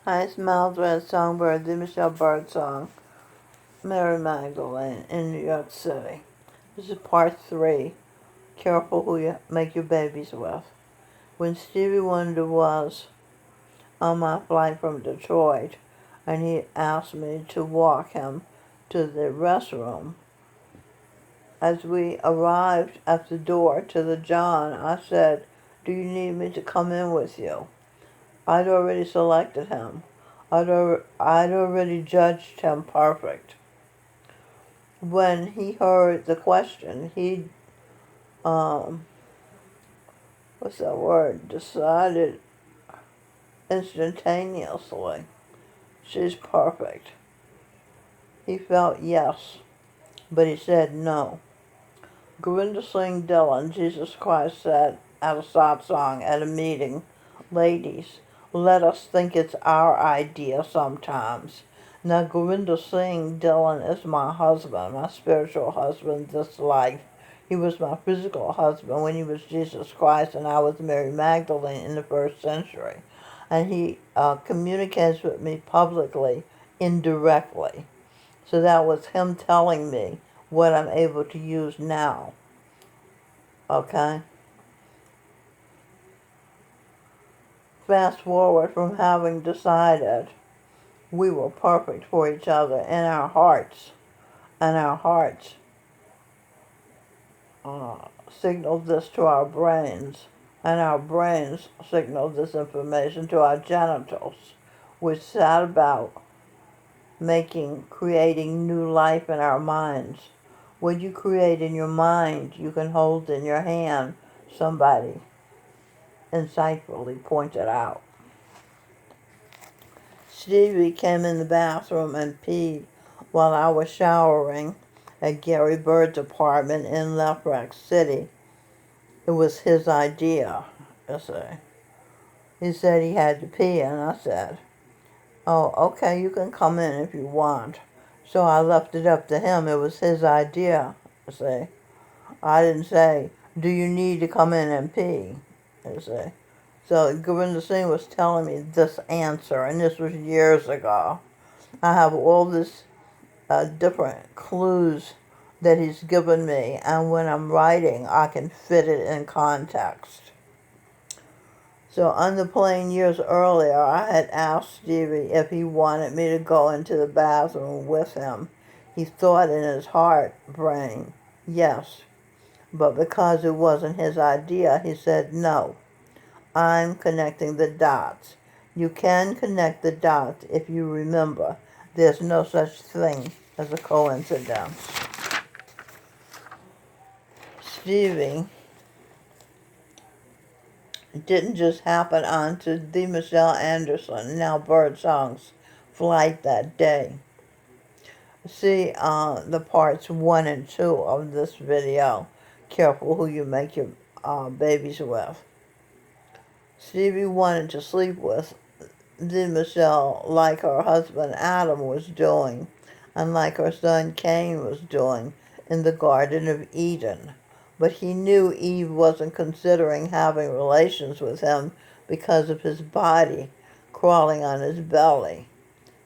I smiled Red Songbird, the Michelle Birdsong, Mary Magdalene in New York City. This is part 3. Careful who you make your babies with. When Stevie Wonder was on my flight from Detroit, and he asked me to walk him to the restroom, as we arrived at the door to the John, I said, "Do you need me to come in with you?" I'd already selected him. I'd already judged him perfect. When he heard the question, he, decided instantaneously, she's perfect. He felt yes, but he said no. Gurinder Singh Dillon, Jesus Christ, said at a satsang at a meeting, "Ladies, let us think it's our idea sometimes." Now, Gurinder Singh Dillon is my husband, my spiritual husband this life. He was my physical husband when he was Jesus Christ and I was Mary Magdalene in the first century. And he communicates with me publicly, indirectly. So that was him telling me what I'm able to use now. Okay? Fast forward from having decided we were perfect for each other in our hearts, and our hearts signaled this to our brains, and our brains signaled this information to our genitals, which sat about creating new life in our minds. What you create in your mind, you can hold in your hand, somebody insightfully pointed out. Stevie came in the bathroom and peed while I was showering at Gary Bird's apartment in Lefrak City. It was his idea, you see. He said he had to pee, and I said, "Oh, okay, you can come in if you want." So I left it up to him. It was his idea, you see. I didn't say, "Do you need to come in and pee?" You see. So Gurinder Singh was telling me this answer, and this was years ago. I have all these different clues that he's given me, and when I'm writing, I can fit it in context. So on the plane years earlier, I had asked Stevie if he wanted me to go into the bathroom with him. He thought in his heart brain, yes, but because it wasn't his idea, he said no. I'm connecting the dots. You can connect the dots if you remember. There's no such thing as a coincidence. Stevie didn't just happen onto the Michelle Anderson, now Birdsong's, flight that day. See the parts 1 and 2 of this video. Careful who you make your babies with. Stevie wanted to sleep with the Michelle like her husband Adam was doing, and like her son Cain was doing in the Garden of Eden. But he knew Eve wasn't considering having relations with him because of his body crawling on his belly.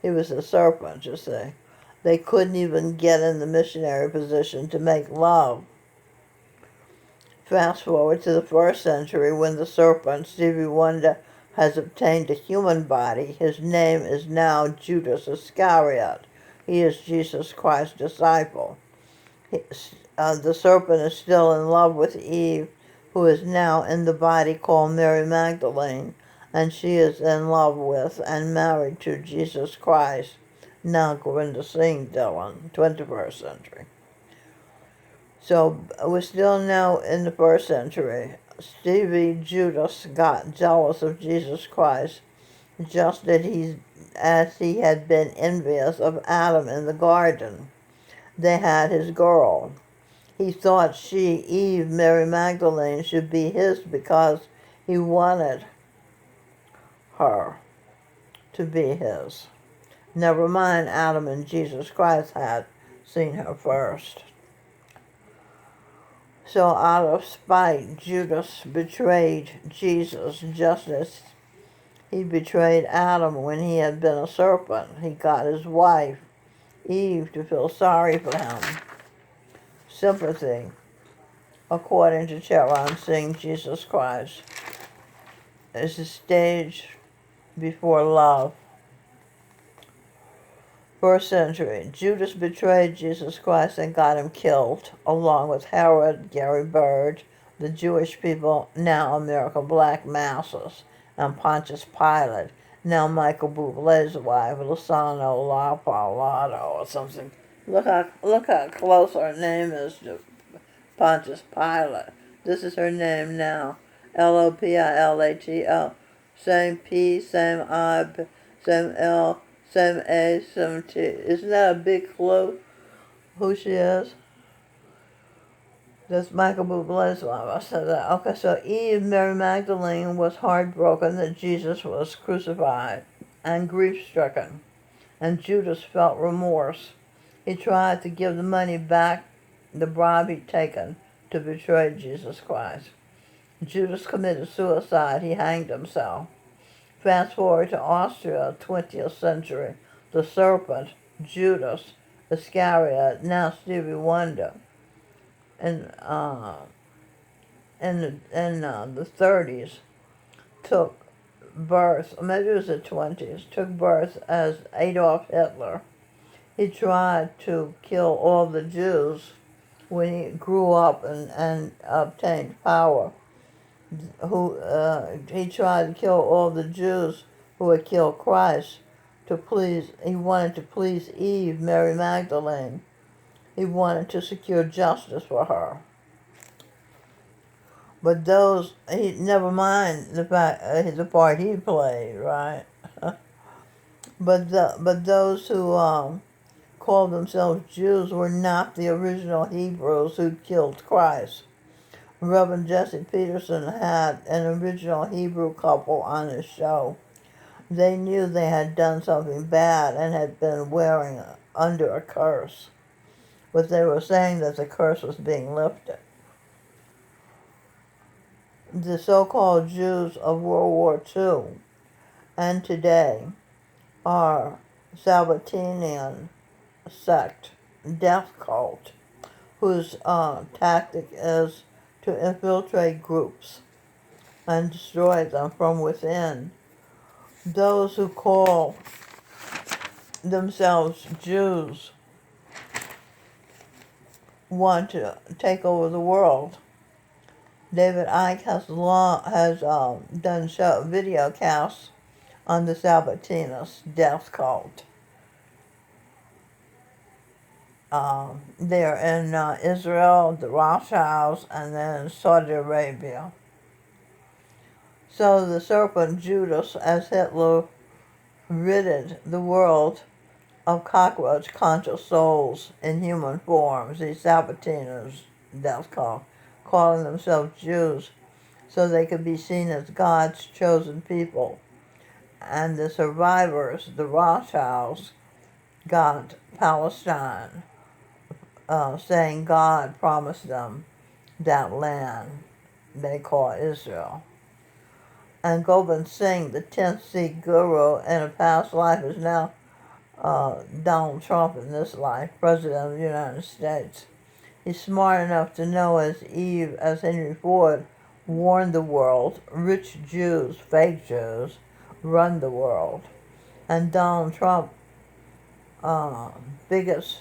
He was a serpent, you see. They couldn't even get in the missionary position to make love. Fast forward to the first century when the serpent, Stevie Wonder, has obtained a human body. His name is now Judas Iscariot. He is Jesus Christ's disciple. The serpent is still in love with Eve, who is now in the body called Mary Magdalene, and she is in love with and married to Jesus Christ, now Gurinder Singh Dillon, 21st century. So we're still now in the first century. Stevie Judas got jealous of Jesus Christ, just as he had been envious of Adam in the garden. They had his girl. He thought she, Eve, Mary Magdalene, should be his because he wanted her to be his. Never mind, Adam and Jesus Christ had seen her first. So out of spite, Judas betrayed Jesus just as He betrayed Adam when he had been a serpent. He got his wife, Eve, to feel sorry for him. Sympathy, according to Charan Singh, Jesus Christ is a stage before love. First century, Judas betrayed Jesus Christ and got him killed, along with Herod, Gary Bird, the Jewish people, now American black masses, and Pontius Pilate, now Michael Bublé's wife, Lusano LaPalado or something. Look how close her name is to Pontius Pilate. This is her name now. Lopilato. Same P, same I, same L, same A, same T. Isn't that a big clue who she is? That's Michael Bublé's wife. I said that. Okay, so Eve, Mary Magdalene, was heartbroken that Jesus was crucified and grief-stricken. And Judas felt remorse. He tried to give the money back, the bribe he'd taken to betray Jesus Christ. Judas committed suicide. He hanged himself. Fast forward to Austria, 20th century. The serpent, Judas Iscariot, now Stevie Wonder, in the 30s, took birth, or maybe it was the 20s, took birth as Adolf Hitler. He tried to kill all the Jews when he grew up and obtained power. He tried to kill all the Jews who had killed Christ he wanted to please Eve, Mary Magdalene. He wanted to secure justice for her. But never mind the part he played, right? But those who called themselves Jews were not the original Hebrews who killed Christ. Reverend Jesse Peterson had an original Hebrew couple on his show. They knew they had done something bad and had been under a curse. But they were saying that the curse was being lifted. The so-called Jews of World War II and today are Sabbatinian sect, death cult, whose tactic is to infiltrate groups and destroy them from within. Those who call themselves Jews want to take over the world. David Icke has done video casts on the Sabbatinus death cult. They're in Israel, the Rothschilds, and then Saudi Arabia. So the serpent Judas, as Hitler ridded the world of cockroach-conscious souls in human forms, these Sabbatinus, death cult, calling themselves Jews so they could be seen as God's chosen people. And the survivors, the Rothschilds, got Palestine, saying God promised them that land they call Israel. And Gobind Singh, the 10th Sikh guru in a past life, is now Donald Trump in this life, President of the United States. He's smart enough to know, as Henry Ford warned the world, rich Jews, fake Jews, run the world. And Donald Trump, biggest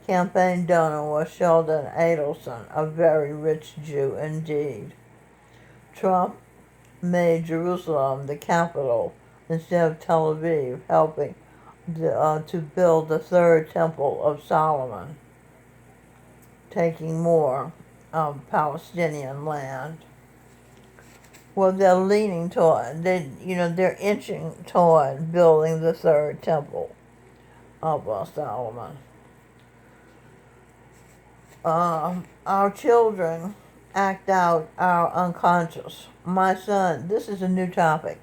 campaign donor was Sheldon Adelson, a very rich Jew indeed. Trump made Jerusalem the capital instead of Tel Aviv, helping to build the third temple of Solomon, taking more Palestinian land. Well, they're leaning toward, they're inching toward building the third temple of Solomon. Our children act out our unconscious. My son, this is a new topic.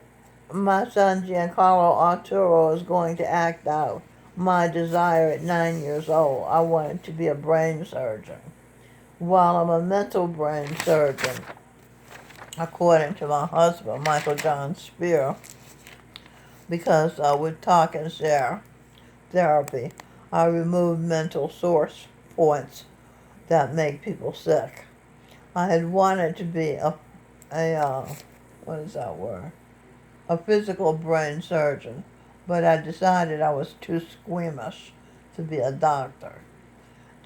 My son Giancarlo Arturo is going to act out my desire at 9 years old. I wanted to be a brain surgeon. While I'm a mental brain surgeon, according to my husband, Michael John Spear, because with talk and share therapy, I remove mental source points that make people sick. I had wanted to be a what is that word? A physical brain surgeon, but I decided I was too squeamish to be a doctor.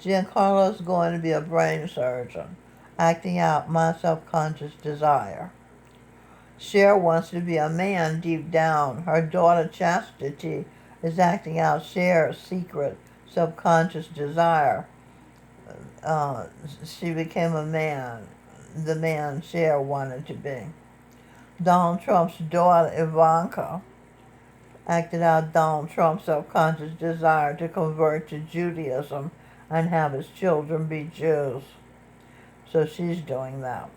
Giancarlo's going to be a brain surgeon, acting out my subconscious desire. Cher wants to be a man deep down. Her daughter Chastity is acting out Cher's secret subconscious desire. She became a man, the man Cher wanted to be. Donald Trump's daughter Ivanka acted out Donald Trump's subconscious desire to convert to Judaism and have his children be Jews. So she's doing that.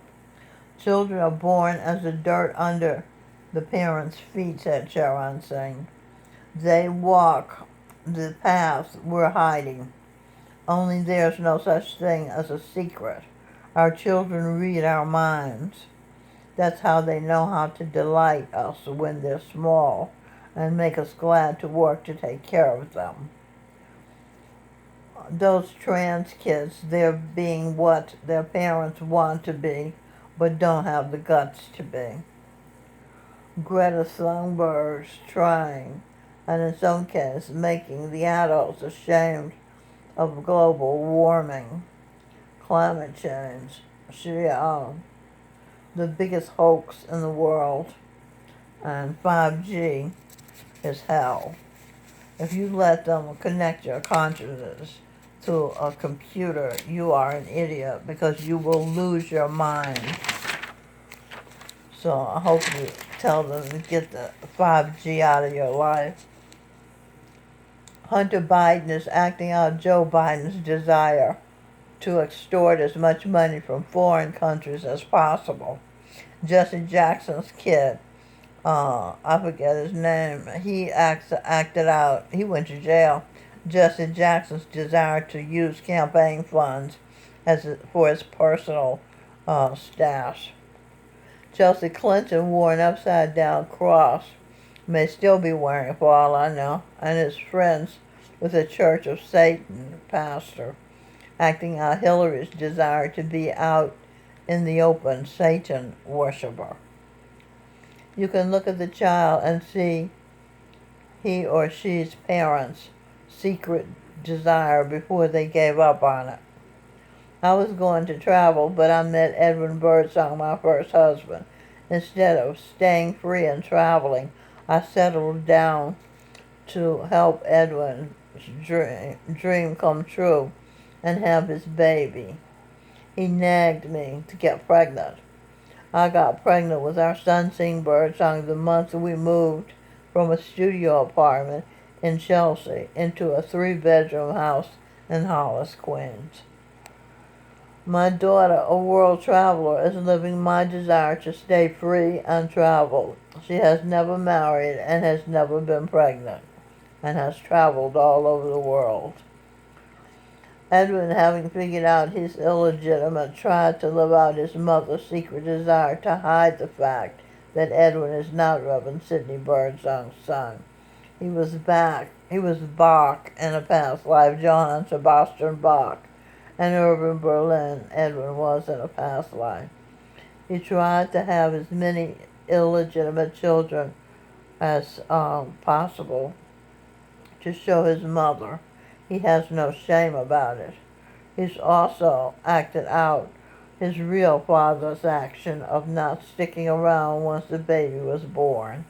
Children are born as the dirt under the parents' feet, said Charan Singh. They walk the path we're hiding. Only there's no such thing as a secret. Our children read our minds. That's how they know how to delight us when they're small and make us glad to work to take care of them. Those trans kids, they're being what their parents want to be, but don't have the guts to be. Greta Thunberg's trying, and in some cases making the adults ashamed of global warming, climate change. The biggest hoax in the world, and 5G is hell. If you let them connect your consciousness to a computer, you are an idiot because you will lose your mind. So I hope you tell them to get the 5G out of your life. Hunter Biden is acting out Joe Biden's desire to extort as much money from foreign countries as possible. Jesse Jackson's kid, I forget his name, he acted out, he went to jail, Jesse Jackson's desire to use campaign funds for his personal stash. Chelsea Clinton wore an upside-down cross, may still be wearing it for all I know, and is friends with a Church of Satan pastor, acting out Hillary's desire to be out in the open Satan worshiper. You can look at the child and see he or she's parents' secret desire before they gave up on it. I was going to travel, but I met Edwin Birdsong, my first husband. Instead of staying free and traveling, I settled down to help Edwin's dream come true and have his baby. He nagged me to get pregnant. I got pregnant with our son Sing Birdsong the month we moved from a studio apartment in Chelsea into a 3-bedroom house in Hollis, Queens. My daughter, a world traveler, is living my desire to stay free and travel. She has never married and has never been pregnant and has traveled all over the world. Edwin, having figured out he's illegitimate, tried to live out his mother's secret desire to hide the fact that Edwin is not Reverend Sidney Birdsong's son. He was Bach in a past life, Johann Sebastian Bach, and Irving Berlin, Edwin was in a past life. He tried to have as many illegitimate children as possible to show his mother he has no shame about it. He's also acted out his real father's action of not sticking around once the baby was born.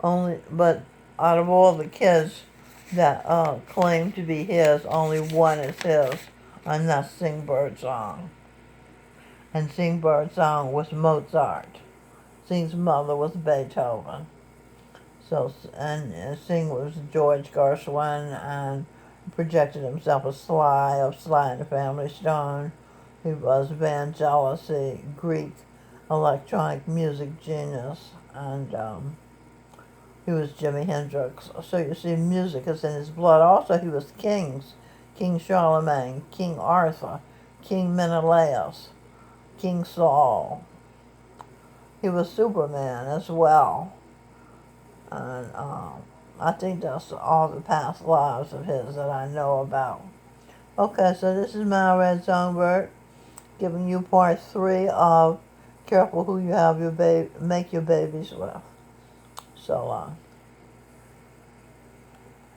But out of all the kids that claim to be his, only one is his, and that's Sing Birdsong. And Sing Birdsong was Mozart. Sing's mother was Beethoven. So, and Sing was George Gershwin and projected himself as Sly of Sly and the Family Stone. He was Vangelis, Greek electronic music genius, and he was Jimi Hendrix. So you see, music is in his blood. Also, he was kings. King Charlemagne, King Arthur, King Menelaus, King Saul. He was Superman as well. And I think that's all the past lives of his that I know about. Okay, so this is my Red Songbird giving you part 3 of Careful Who You Have Your Make Your Babies With. So long.